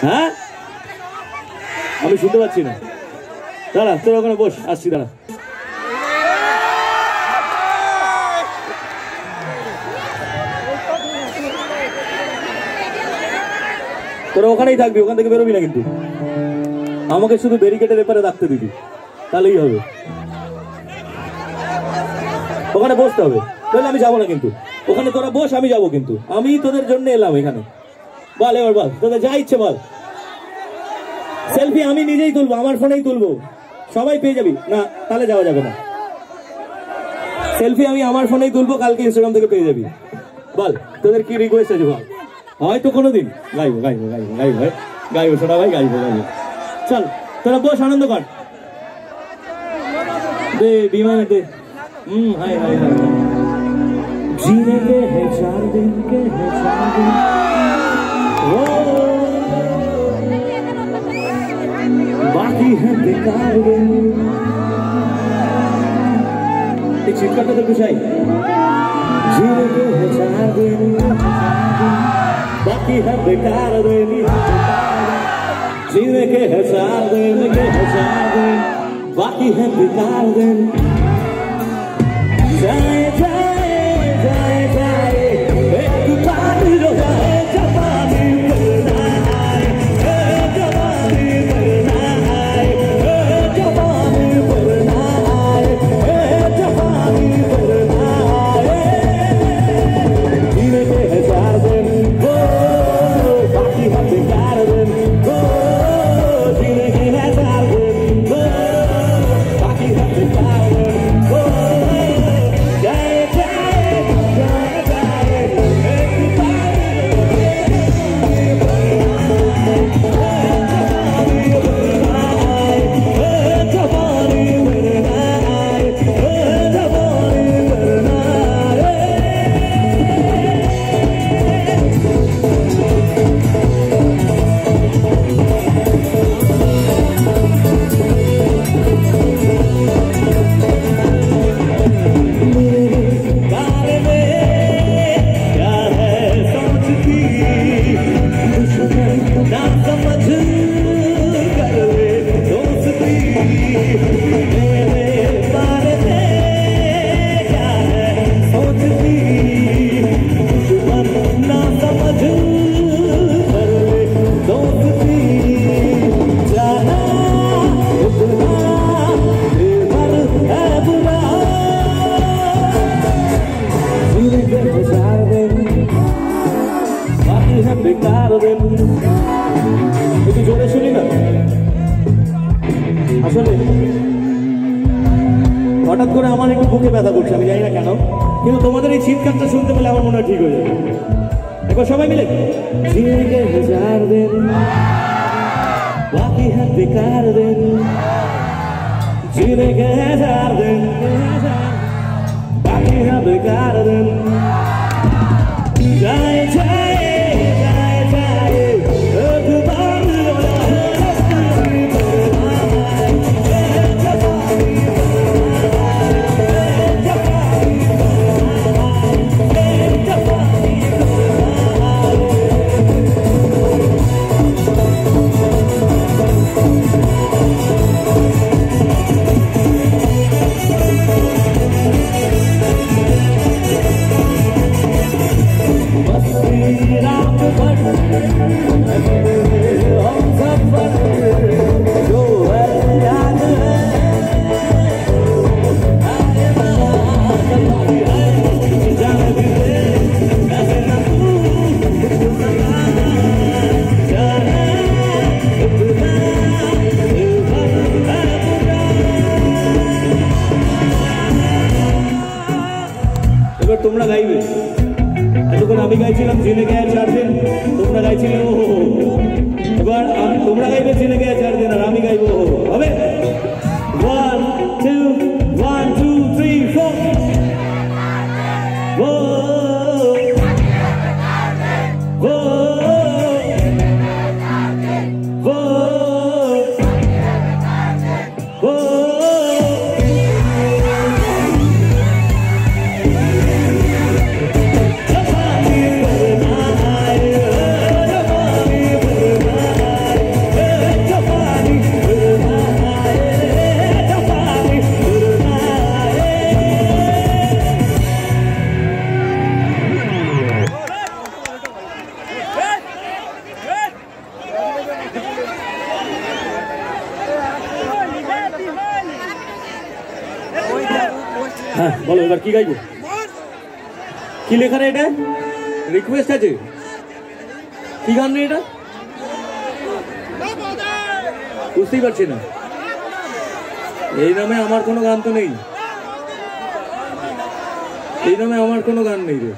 হ্যাঁ আমি শুনতে পাচ্ছি না। দাঁড়া তোর ওখানে বস, আসছি দাঁড়া। তোরা ওখানেই থাকবি, ওখান থেকে বেরোবি না কিন্তু। আমাকে শুধু ব্যারিকেডের ব্যাপারে রাখতে দিবি, তাহলেই হবে। ওখানে বসতে হবে, তাহলে আমি যাবো না কিন্তু। ওখানে তোরা বস, আমি যাবো কিন্তু। আমি তোদের জন্য এলাম এখানে। বল এবার বল, তোদের যা ইচ্ছে বল। সেলফি আমি নিজেই তুলবো, আমার ফোনেই তুলবো, সবাই পেয়ে যাবি। না তাহলে যাওয়া যাবে না। সেলফি আমি আমার ফোনেই তুলবো, কালকে ইনস্টাগ্রাম থেকে পেয়ে যাবি। বল তোদের কি রিকোয়েস্ট আছে বল। হয়তো কোনোদিন গাইবো গাইবো গাইবো গাইবো গাইবো সোনা ভাই, গাইবো গাইবো। চল তোরা বস, আনন্দ কর। दे बीमार दे हाय हाय हाय। जीने के है 4 दिन के है 4 दिन, ओ बाकी है बेकार दिन। एक चिट्ठा तो कुछ आई। जीने के है 4 दिन, बाकी है बेकार दिन। जीने के है 4 दिन के है 4 दिन, बाकी है बेकार दिन। जाए जाए जाए जाए एक बार जो जाए, जवानी करना है, जवानी करना है, जवानी करना है, जवानी करना है। जीने के है 4 दिन, बाकी है बेकार दिन। जीने के है 4 दिन, একটু জোরে শুনি না। আসলে হঠাৎ করে আমার একটু বুকে ব্যথা করছে, আমি জানি না কেন, কিন্তু তোমাদের এই চিৎকারটা শুনতে পেলে আমার মনে হয় ঠিক হয়ে যাবে। একবার সবাই মিলে जीने के 1000 दिन, बाकी है बेकार दिन। जीने के 1000 दिन, बाकी है बेकार दिन। जाए जाए जाए जाए एक बार তোমরা গাইবে। এতক্ষণ আমি গাইছিলাম जीने के 4 दिन, তোমরা গাইছিলে ও। এবার তোমরা গাইবে जीने के 4 दिन আর আমি গাইবো হবে। 1 2 1 2 3 4 ও ও ও ও जवानी करना হ্যাঁ বলো এবার কি গাইবো? কি লেখা রে এটা? রিকোয়েস্ট আছে? কি গান রে এটা? বুঝতেই পারছি না। এই নামে আমার কোনো গান তো নেই, এই নামে আমার কোনো গান নেই রে।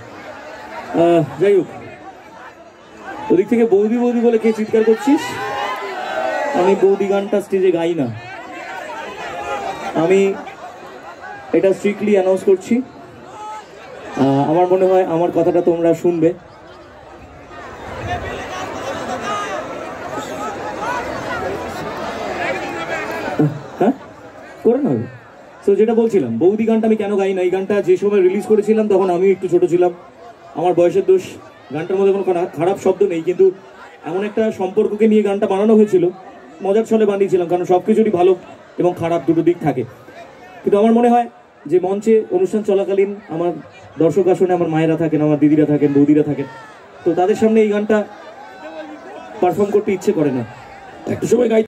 যাই হোক, ওদিক থেকে বৌদি বৌদি বলে কে চিৎকার করছিস? আমি বৌদি গানটা স্টেজে গাই না, আমি এটা স্ট্রিক্টলি অ্যানাউন্স করছি। আমার মনে হয় আমার কথাটা তোমরা শুনবে। হ্যাঁ করে না। তো যেটা বলছিলাম, বৌদি গানটা আমি কেন গাই না, এই গানটা যে সময় রিলিজ করেছিলাম তখন আমি একটু ছোট ছিলাম, আমার বয়সের দোষ। গানটার মধ্যে কোনো খারাপ শব্দ নেই, কিন্তু এমন একটা সম্পর্ককে নিয়ে গানটা বানানো হয়েছিল, মজার ছলে বানিয়েছিলাম, কারণ সব কিছুরই ভালো এবং খারাপ দুটো দিক থাকে। কিন্তু আমার মনে হয় যে মঞ্চে অনুষ্ঠান চলাকালীন আমার দর্শক আসনে আমার মায়েরা থাকেন, আমার দিদিরা থাকেন, বৌদিরা থাকেন, তো তাদের সামনে এই গানটা পারফর্ম করতে ইচ্ছে করে না, একটু সময় গাই।